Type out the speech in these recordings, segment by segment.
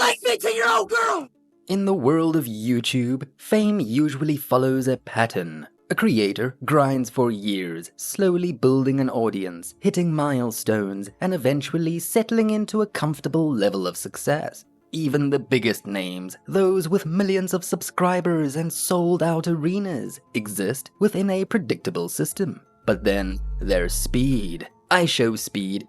my 15-year-old girl! In the world of YouTube, fame usually follows a pattern. A creator grinds for years, slowly building an audience, hitting milestones, and eventually settling into a comfortable level of success. Even the biggest names, those with millions of subscribers and sold-out arenas, exist within a predictable system. But then there's Speed. iShowSpeed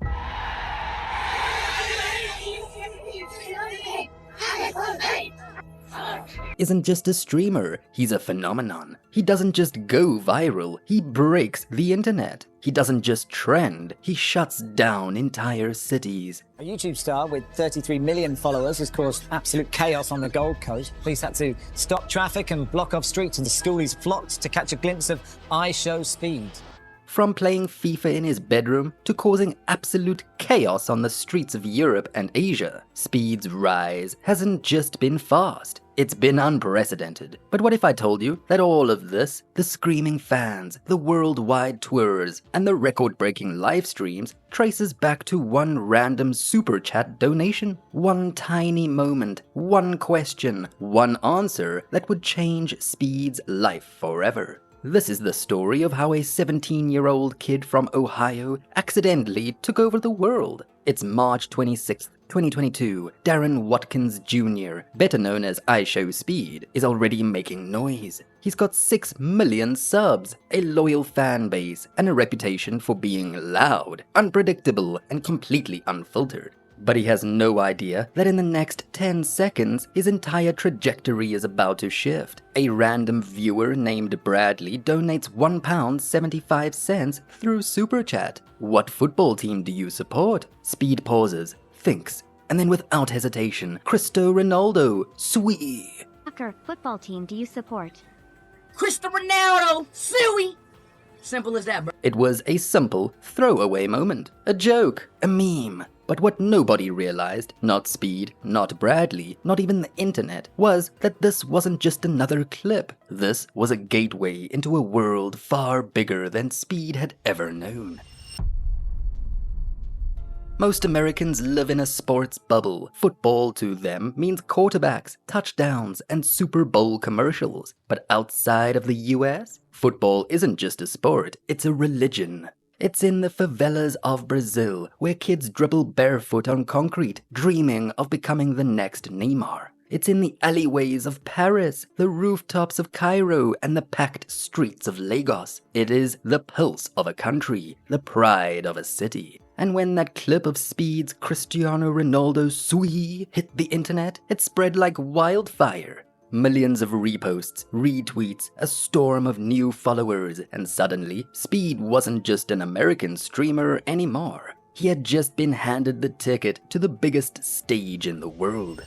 isn't just a streamer, he's a phenomenon. He doesn't just go viral, he breaks the internet. He doesn't just trend, he shuts down entire cities. A YouTube star with 33 million followers has caused absolute chaos on the Gold Coast. Police had to stop traffic and block off streets, and the schoolies flocked to catch a glimpse of iShowSpeed's. From playing FIFA in his bedroom to causing absolute chaos on the streets of Europe and Asia, Speed's rise hasn't just been fast, it's been unprecedented. But what if I told you that all of this, the screaming fans, the worldwide tours, and the record-breaking live streams, traces back to one random super chat donation? One tiny moment, one question, one answer that would change Speed's life forever. This is the story of how a 17-year-old kid from Ohio accidentally took over the world. It's March 26th, 2022. Darren Watkins Jr., better known as iShowSpeed, is already making noise. He's got 6 million subs, a loyal fan base, and a reputation for being loud, unpredictable, and completely unfiltered. But he has no idea that in the next 10 seconds, his entire trajectory is about to shift. A random viewer named Bradley donates £1.75 through Super Chat. What football team do you support? Speed pauses, thinks, and then without hesitation, Cristiano Ronaldo, sweet. Soccer football team do you support? Cristiano Ronaldo, suey! Simple as that, bro. It was a simple, throwaway moment. A joke, a meme. But what nobody realized, not Speed, not Bradley, not even the internet, was that this wasn't just another clip. This was a gateway into a world far bigger than Speed had ever known. Most Americans live in a sports bubble. Football to them means quarterbacks, touchdowns, and Super Bowl commercials. But outside of the US, football isn't just a sport, it's a religion. It's in the favelas of Brazil, where kids dribble barefoot on concrete, dreaming of becoming the next Neymar. It's in the alleyways of Paris, the rooftops of Cairo, and the packed streets of Lagos. It is the pulse of a country, the pride of a city. And when that clip of Speed's Cristiano Ronaldo sui hit the internet, it spread like wildfire. Millions of reposts, retweets, a storm of new followers, and suddenly, Speed wasn't just an American streamer anymore. He had just been handed the ticket to the biggest stage in the world.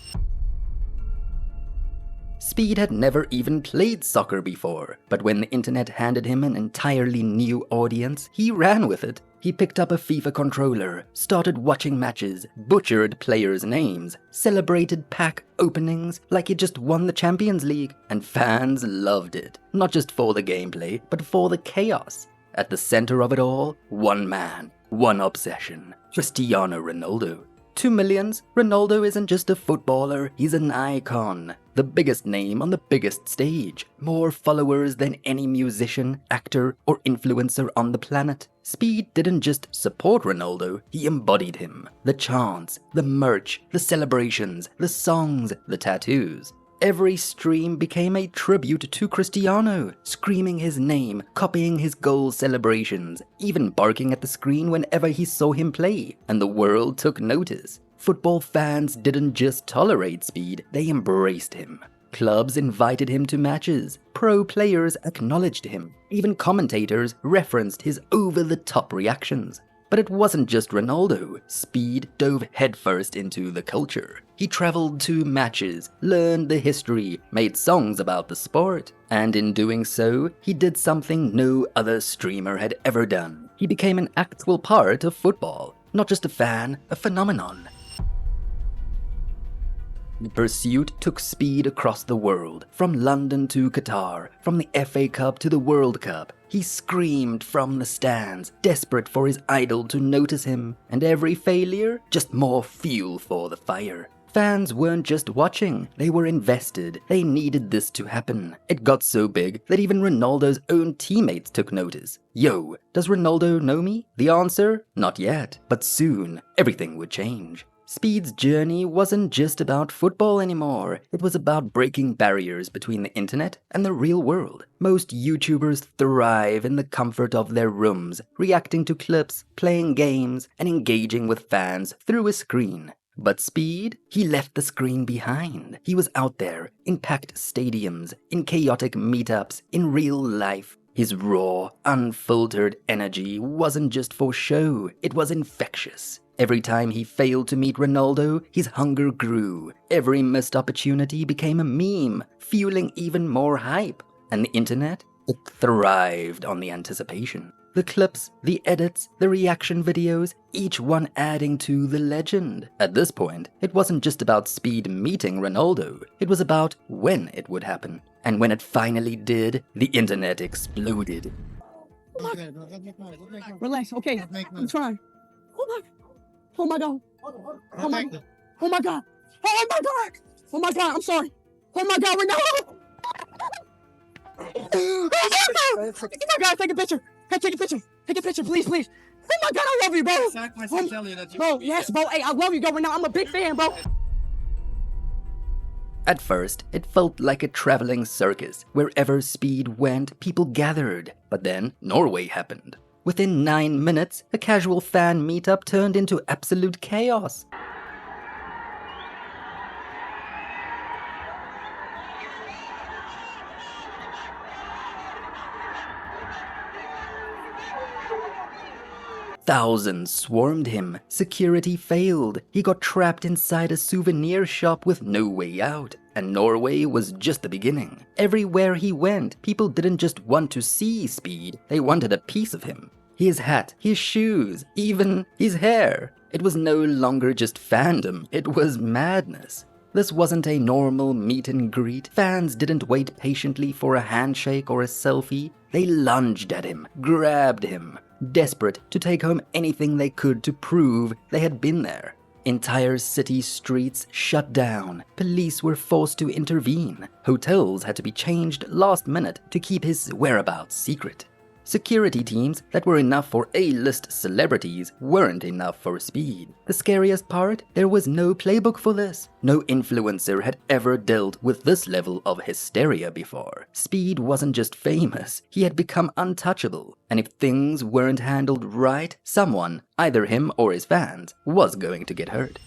Speed had never even played soccer before, but when the internet handed him an entirely new audience, he ran with it. He picked up a FIFA controller, started watching matches, butchered players' names, celebrated pack openings like he just won the Champions League, and fans loved it. Not just for the gameplay, but for the chaos. At the center of it all, one man, one obsession, Cristiano Ronaldo. To millions, Ronaldo isn't just a footballer, he's an icon. The biggest name on the biggest stage. More followers than any musician, actor, or influencer on the planet. Speed didn't just support Ronaldo, he embodied him. The chants, the merch, the celebrations, the songs, the tattoos. Every stream became a tribute to Cristiano, screaming his name, copying his goal celebrations, even barking at the screen whenever he saw him play, and the world took notice. Football fans didn't just tolerate Speed, they embraced him. Clubs invited him to matches, pro players acknowledged him, even commentators referenced his over-the-top reactions. But it wasn't just Ronaldo. Speed dove headfirst into the culture. He traveled to matches, learned the history, made songs about the sport. And in doing so, he did something no other streamer had ever done. He became an actual part of football. Not just a fan, a phenomenon. The pursuit took Speed across the world, from London to Qatar, from the FA Cup to the World Cup. He screamed from the stands, desperate for his idol to notice him, and every failure, just more fuel for the fire. Fans weren't just watching, they were invested. They needed this to happen. It got so big that even Ronaldo's own teammates took notice. Yo, does Ronaldo know me? The answer? Not yet, but soon everything would change. Speed's journey wasn't just about football anymore. It was about breaking barriers between the internet and the real world. Most YouTubers thrive in the comfort of their rooms, reacting to clips, playing games, and engaging with fans through a screen. But Speed, he left the screen behind. He was out there, in packed stadiums, in chaotic meetups, in real life. His raw, unfiltered energy wasn't just for show, it was infectious. Every time he failed to meet Ronaldo, his hunger grew. Every missed opportunity became a meme, fueling even more hype. And the internet? It thrived on the anticipation. The clips, the edits, the reaction videos, each one adding to the legend. At this point, it wasn't just about Speed meeting Ronaldo, it was about when it would happen. And when it finally did, the internet exploded. Relax, okay. I'm trying. Oh my god. Oh my god. Oh my god. Oh my god. Oh my god, I'm sorry. Oh my god, Ronaldo. Oh my god, take a picture. Hey, take a picture. Take a picture, please, please. Oh my god, I love you, bro. Bro, yes, bro. Hey, I love you, bro. Now I'm a big fan, bro. At first, it felt like a traveling circus. Wherever Speed went, people gathered. But then, Norway happened. Within 9 minutes, a casual fan meetup turned into absolute chaos. Thousands swarmed him. Security failed. He got trapped inside a souvenir shop with no way out. And Norway was just the beginning. Everywhere he went, people didn't just want to see Speed, they wanted a piece of him. His hat, his shoes, even his hair. It was no longer just fandom, it was madness. This wasn't a normal meet and greet. Fans didn't wait patiently for a handshake or a selfie. They lunged at him, grabbed him, desperate to take home anything they could to prove they had been there. Entire city streets shut down. Police were forced to intervene. Hotels had to be changed last minute to keep his whereabouts secret. Security teams that were enough for A-list celebrities weren't enough for Speed. The scariest part? There was no playbook for this. No influencer had ever dealt with this level of hysteria before. Speed wasn't just famous, he had become untouchable. And if things weren't handled right, someone, either him or his fans, was going to get hurt.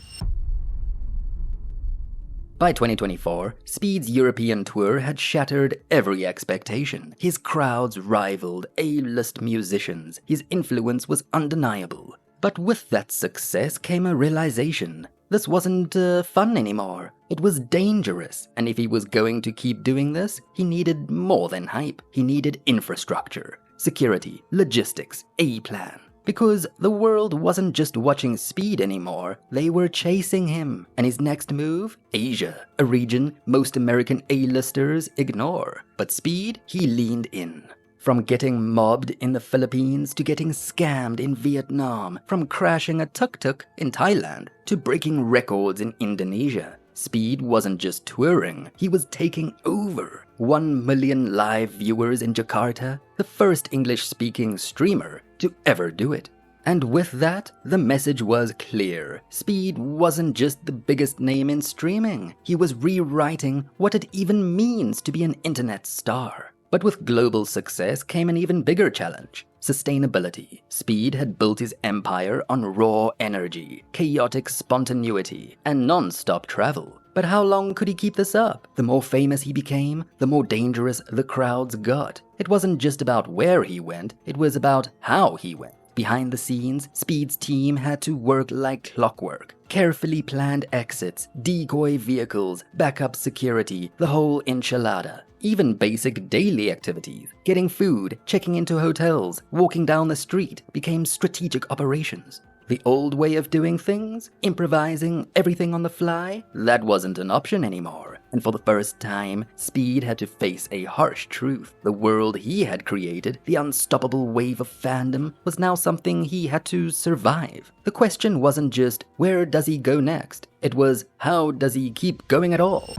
By 2024, Speed's European tour had shattered every expectation. His crowds rivaled A-list musicians. His influence was undeniable. But with that success came a realization. This wasn't fun anymore. It was dangerous. And if he was going to keep doing this, he needed more than hype. He needed infrastructure, security, logistics, a plan. Because the world wasn't just watching Speed anymore, they were chasing him. And his next move? Asia, a region most American A-listers ignore. But Speed, he leaned in. From getting mobbed in the Philippines to getting scammed in Vietnam, from crashing a tuk-tuk in Thailand to breaking records in Indonesia. Speed wasn't just touring, he was taking over. 1 million live viewers in Jakarta, the first English-speaking streamer to ever do it. And with that, the message was clear. Speed wasn't just the biggest name in streaming, he was rewriting what it even means to be an internet star. But with global success came an even bigger challenge: sustainability. Speed had built his empire on raw energy, chaotic spontaneity, and non-stop travel. But how long could he keep this up? The more famous he became, the more dangerous the crowds got. It wasn't just about where he went, it was about how he went. Behind the scenes, Speed's team had to work like clockwork. Carefully planned exits, decoy vehicles, backup security, the whole enchilada. Even basic daily activities, getting food, checking into hotels, walking down the street, became strategic operations. The old way of doing things, improvising everything on the fly, that wasn't an option anymore. And for the first time, Speed had to face a harsh truth. The world he had created, the unstoppable wave of fandom, was now something he had to survive. The question wasn't just, where does he go next? It was, how does he keep going at all?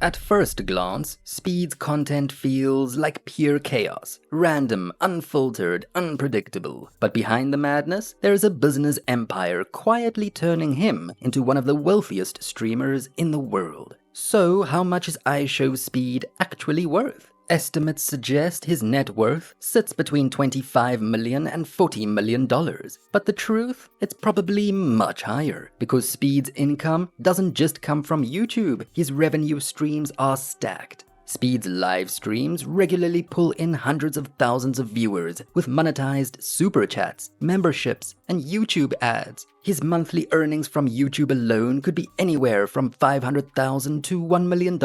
At first glance, Speed's content feels like pure chaos, random, unfiltered, unpredictable. But behind the madness, there's a business empire quietly turning him into one of the wealthiest streamers in the world. So how much is iShowSpeed actually worth? Estimates suggest his net worth sits between $25 million and $40 million. But the truth? It's probably much higher, because Speed's income doesn't just come from YouTube. His revenue streams are stacked. Speed's live streams regularly pull in hundreds of thousands of viewers with monetized super chats, memberships, and YouTube ads. His monthly earnings from YouTube alone could be anywhere from $500,000 to $1 million.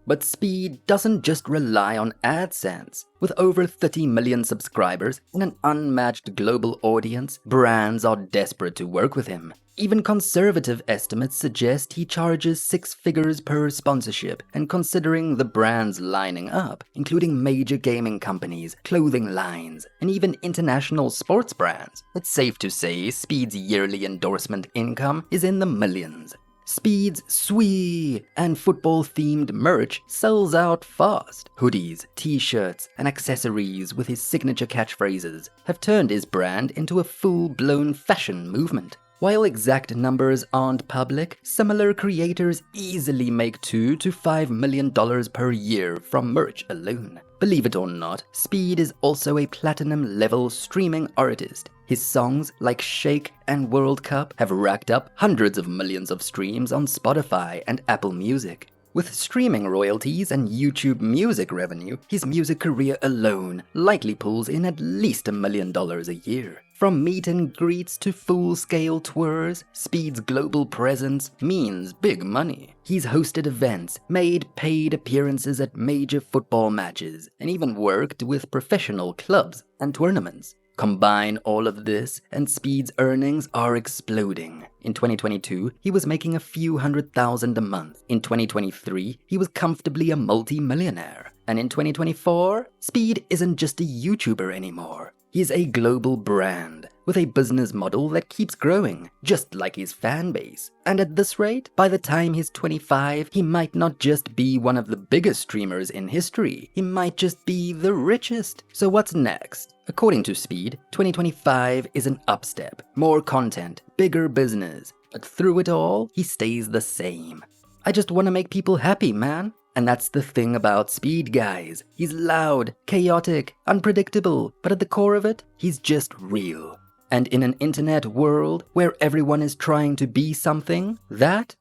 But Speed doesn't just rely on AdSense. With over 30 million subscribers and an unmatched global audience, brands are desperate to work with him. Even conservative estimates suggest he charges 6 figures per sponsorship, and considering the brands lining up, including major gaming companies, clothing lines, and even international sports brands, it's safe to say Speed's yearly endorsement income is in the millions. Speed's Swee and football-themed merch sells out fast. Hoodies, t-shirts, and accessories with his signature catchphrases have turned his brand into a full-blown fashion movement. While exact numbers aren't public, similar creators easily make $2 to $5 million per year from merch alone. Believe it or not, Speed is also a platinum-level streaming artist. His songs like Shake and World Cup have racked up hundreds of millions of streams on Spotify and Apple Music. With streaming royalties and YouTube music revenue, his music career alone likely pulls in at least $1 million a year. From meet and greets to full-scale tours, Speed's global presence means big money. He's hosted events, made paid appearances at major football matches, and even worked with professional clubs and tournaments. Combine all of this, and Speed's earnings are exploding. In 2022, he was making a few $100,000 a month. In 2023, he was comfortably a multi-millionaire. And in 2024, Speed isn't just a YouTuber anymore. He's a global brand, with a business model that keeps growing, just like his fan base. And at this rate, by the time he's 25, he might not just be one of the biggest streamers in history, he might just be the richest. So what's next? According to Speed, 2025 is an upstep, more content, bigger business. But through it all, he stays the same. I just want to make people happy, man. And that's the thing about Speed, guys. He's loud, chaotic, unpredictable, but at the core of it, he's just real. And in an internet world where everyone is trying to be something, that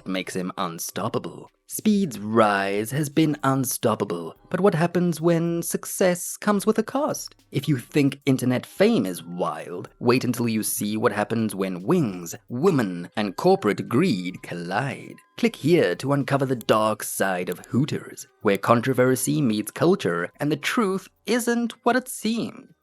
makes him unstoppable. Speed's rise has been unstoppable, but what happens when success comes with a cost? If you think internet fame is wild, wait until you see what happens when wings, women, and corporate greed collide. Click here to uncover the dark side of Hooters, where controversy meets culture and the truth isn't what it seemed.